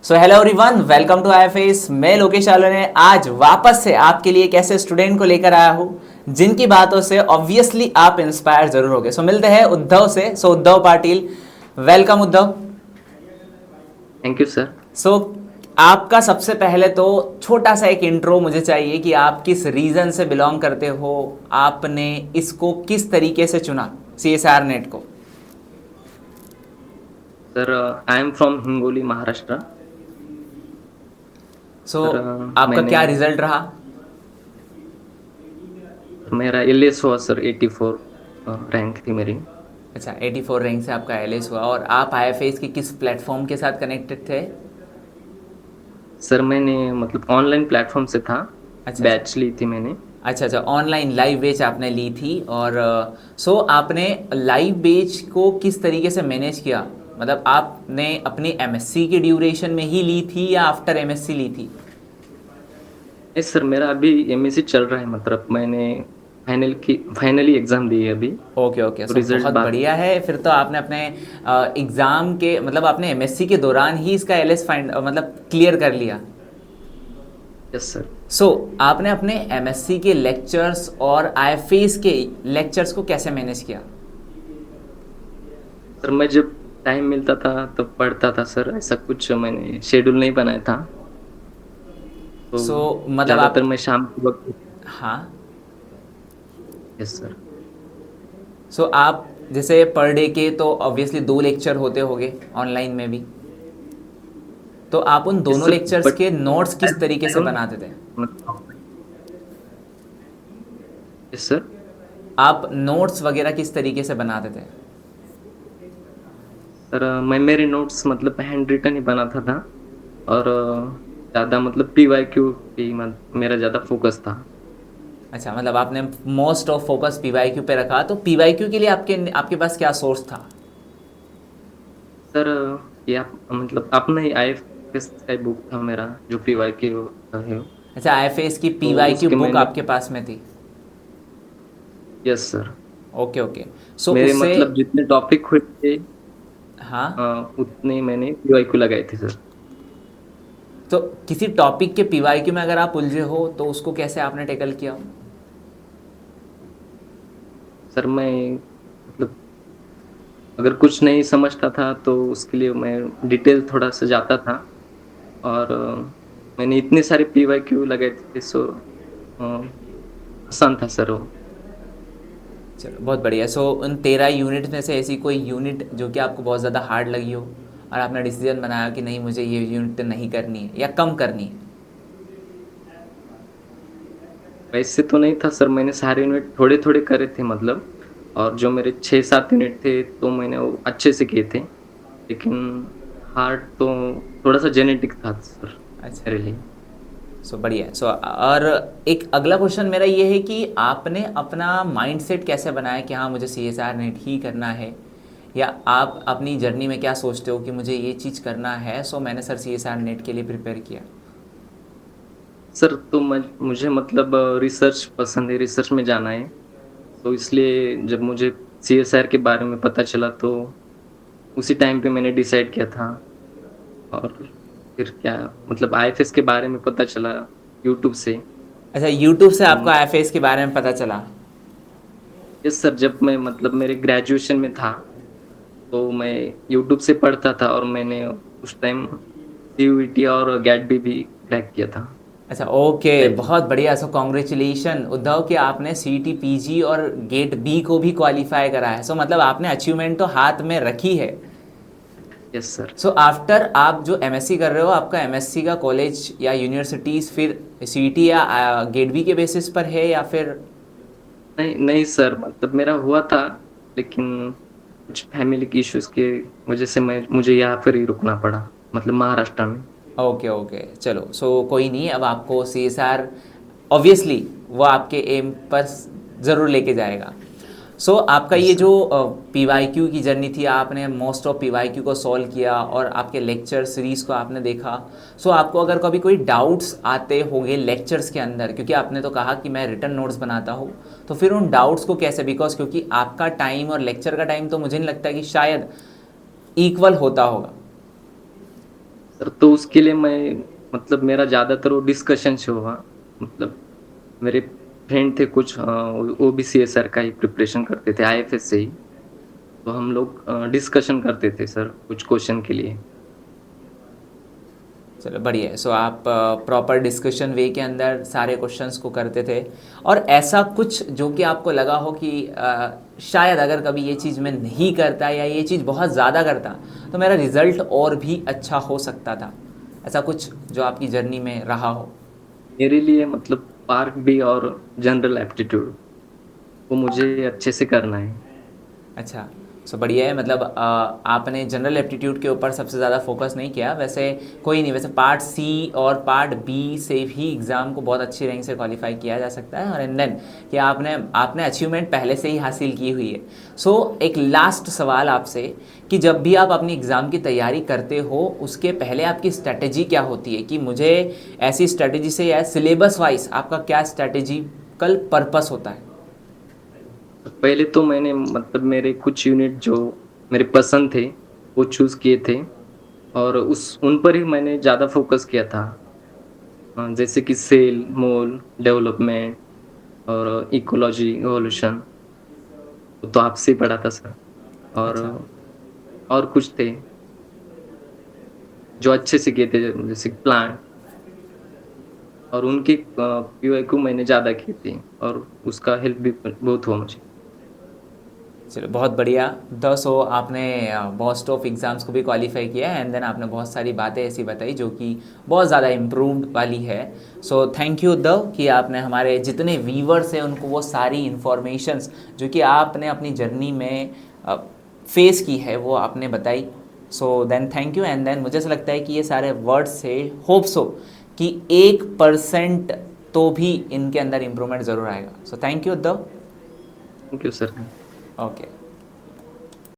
So hello everyone, welcome to IFS. मैं लोकेश आलोने आज वापस से आपके लिए एक ऐसे स्टूडेंट को लेकर आया हूँ जिनकी बातों से ऑब्वियसली आप इंस्पायर जरूर होगे। सो मिलते हैं उद्धव से। So Uddhav Patil, welcome Uddhav. Thank you sir. So आपका सबसे पहले तो छोटा सा एक इंट्रो मुझे चाहिए कि आप किस रीजन से बिलोंग करते हो, आपने इसको किस तरीके से चुना सीएसआर नेट को। Sir I am from Hingoli Maharashtra. So sir आपका मैंने क्या रिजल्ट रहा? मेरा एलएस हुआ सर 84 रैंक थी मेरी। अच्छा, 84 रैंक से आपका एलएस हुआ। और आप आईएफएस की किस प्लेटफॉर्म के साथ कनेक्टेड थे? सर मैंने मतलब ऑनलाइन प्लेटफॉर्म से था। अच्छा अच्छा। बैच ली थी मैंने। अच्छा अच्छा, ऑनलाइन लाइव बेच आपने ली थी। और सो आपने लाइव बेच को किस तरीके से मैनेज किया? मतलब आपने अपनी एमएससी की ड्यूरेशन में ही ली थी या आफ्टर एमएससी ली थी? नहीं सर, मेरा अभी एमएससी चल रहा है, मतलब मैंने फाइनली एग्जाम दी है अभी। ओके ओके, तो सो रिजल्ट बहुत बाकी। बढ़िया है। फिर तो आपने अपने एग्ज़ाम के मतलब आपने एमएससी के दौरान ही इसका एलएस फाइंड मतलब क्लियर कर लिया। Yes sir. सो आपने अपने एमएससी के लेक्चर्स और आईएफएस के लेक्चर्स को कैसे मैनेज किया? सर मैं जब टाइम मिलता था तब पढ़ता था सर, ऐसा कुछ मैंने शेड्यूल नहीं बनाया था। तो सो मतलब ज़्यादातर आप, मैं शाम के वक्त। हाँ, यस सर। सो आप जैसे पर डे के तो ऑब्वियसली 2 लेक्चर होते होंगे ऑनलाइन में भी, तो आप उन यस दोनों सर, लेक्चर्स बट के नोट्स किस तरीके से बनाते थे? Yes sir. आप नोट्स वगैरह किस तरीके से बनाते थे? सर मैं मेरे नोट्स मतलब हैंड रिटन ही बनाता था। और ज़्यादा मतलब पीवाईक्यू पे मेरा ज़्यादा फोकस था। अच्छा, मतलब आपने मोस्ट ऑफ फोकस पीवाईक्यू पे रखा। तो पीवाईक्यू के लिए आपके आपके पास क्या सोर्स था? सर ये आप मतलब अपना ही आईएफएस का बुक था मेरा, जो पीवाईक्यू है। अच्छा, आईएफएस की तो पीवाईक्यू उसके बुक मैंने। आपके पास में थी। Yes sir. ओके ओके, सो मेरे उससे, मतलब जितने टॉपिक हुए थे हाँ, उतने मैंने पीवाईक्यू लगाए थे सर। तो किसी टॉपिक के पीवाईक्यू में अगर आप उलझे हो तो उसको कैसे आपने टैकल किया? सर मैं मतलब अगर कुछ नहीं समझता था तो उसके लिए मैं डिटेल थोड़ा सा जाता था। और मैंने इतने सारे पीवाईक्यू लगाए थे, सो आसान था सर वो। चलो बहुत बढ़िया। सो उन 13 यूनिट में से ऐसी कोई यूनिट जो कि आपको बहुत ज़्यादा हार्ड लगी हो और आपने डिसीजन बनाया कि नहीं, मुझे ये यूनिट नहीं करनी है या कम करनी है? वैसे तो नहीं था सर, मैंने सारे यूनिट थोड़े थोड़े करे थे मतलब। और जो मेरे 6-7 यूनिट थे तो मैंने वो अच्छे से किए थे। लेकिन हार्ड तो थोड़ा सा जेनेटिक था सर अच्छा, मेरे लिए। सो बढ़िया। सो और एक अगला क्वेश्चन मेरा ये है कि आपने अपना माइंडसेट कैसे बनाया कि हाँ, मुझे सीएसआर नेट ही करना है, या आप अपनी जर्नी में क्या सोचते हो कि मुझे ये चीज़ करना है, सो मैंने सर सीएसआर नेट के लिए प्रिपेयर किया? सर तो मुझे मतलब रिसर्च पसंद है, रिसर्च में जाना है। तो इसलिए जब मुझे सीएसआर के बारे में पता चला तो उसी टाइम पे मैंने डिसाइड किया था। और फिर क्या, मतलब आईएफएस के बारे में पता चला यूट्यूब से। अच्छा, यूट्यूब से तो आपको आईएफएस के बारे में पता चला? यस सर, जब मैं मतलब मेरे ग्रेजुएशन में था तो मैं यूट्यूब से पढ़ता था, और मैंने उस टाइम सीयूईटी और गैट भी क्रैक किया था। अच्छा ओके, टाइपिंग। बहुत बढ़िया। सो कॉन्ग्रेचुलेशन उद्धव कि आपने सीटी पीजी और गेट बी को भी क्वालिफाई करा है। सो मतलब आपने अचीवमेंट तो हाथ में रखी है। Yes sir. सो आफ्टर आप जो एमएससी कर रहे हो, आपका एमएससी का कॉलेज या यूनिवर्सिटीज़ फिर सीटी या गेट बी के बेसिस पर है या फिर? नहीं नहीं सर, मतलब मेरा हुआ था, लेकिन कुछ फैमिली की इश्यूज के वजह से मुझे यहाँ पर ही रुकना पड़ा, मतलब महाराष्ट्र में। ओके ओके, चलो। सो कोई नहीं, अब आपको सीएसआर ऑब्वियसली वो आपके एम पर ज़रूर लेके जाएगा। सो आपका यस ये सर। जो पीवाईक्यू की जर्नी थी, आपने मोस्ट ऑफ पीवाईक्यू को सॉल्व किया और आपके लेक्चर सीरीज़ को आपने देखा। सो आपको अगर कभी कोई डाउट्स आते होंगे लेक्चर्स के अंदर, क्योंकि आपने तो कहा कि मैं रिटर्न नोट्स बनाता हूँ, तो फिर उन डाउट्स को कैसे, बिकॉज क्योंकि आपका टाइम और लेक्चर का टाइम तो मुझे नहीं लगता कि शायद इक्वल होता होगा। सर तो उसके लिए मैं मतलब मेरा ज़्यादातर वो डिस्कशन से हुआ। मतलब मेरे फ्रेंड थे कुछ, वो भी सीएसआर का ही प्रिपरेशन करते थे आईएफएस से ही। तो हम लोग डिस्कशन करते थे सर कुछ क्वेश्चन के लिए। चलो बढ़िया है। सो आप प्रॉपर डिस्कशन वे के अंदर सारे क्वेश्चंस को करते थे, और ऐसा कुछ जो कि आपको लगा हो कि शायद अगर कभी ये चीज़ मैं नहीं करता या ये चीज़ बहुत ज़्यादा करता तो मेरा रिज़ल्ट और भी अच्छा हो सकता था, ऐसा कुछ जो आपकी जर्नी में रहा हो? मेरे लिए मतलब पार्क भी और जनरल एप्टीट्यूड वो मुझे अच्छे से करना है। अच्छा, सो बढ़िया है। मतलब आपने जनरल एप्टीट्यूड के ऊपर सबसे ज़्यादा फोकस नहीं किया, वैसे कोई नहीं, वैसे पार्ट सी और पार्ट बी से भी एग्ज़ाम को बहुत अच्छी रैंक से क्वालिफाई किया जा सकता है, और एंड देन कि आपने आपने अचीवमेंट पहले से ही हासिल की हुई है। सो एक लास्ट सवाल आपसे कि जब भी आप अपनी एग्ज़ाम की तैयारी करते हो उसके पहले आपकी स्ट्रैटेजी क्या होती है, कि मुझे ऐसी स्ट्रैटेजी से या सिलेबस वाइज आपका क्या स्ट्रैटेजिकल पर्पस होता है? पहले तो मैंने मतलब मेरे कुछ यूनिट जो मेरे पसंद थे वो चूज़ किए थे और उस उन पर ही मैंने ज़्यादा फोकस किया था। जैसे कि सेल, मोल, डेवलपमेंट और इकोलॉजी, इवोल्यूशन तो आपसे ही पढ़ा था सर। और अच्छा। और कुछ थे जो अच्छे से किए थे जैसे प्लांट, और उनकी पीवाईक्यू मैंने ज़्यादा की थी और उसका हेल्प भी बहुत हुआ मुझे। चलो बहुत बढ़िया। सो आपने बहुत ऑफ एग्ज़ाम्स को भी क्वालिफाई किया है, एंड देन आपने बहुत सारी बातें ऐसी बताई जो कि बहुत ज़्यादा इम्प्रूव्ड वाली है। सो थैंक यू द कि आपने हमारे जितने व्यूवर्स हैं उनको वो सारी इन्फॉर्मेशंस जो कि आपने अपनी जर्नी में फेस की है वो आपने बताई। So then thank you, and then मुझे ऐसा लगता है कि ये सारे वर्ड्स से होप्स हो कि 1% तो भी इनके अंदर इम्प्रूवमेंट ज़रूर आएगा। So thank you the. Thank you sir. Okay.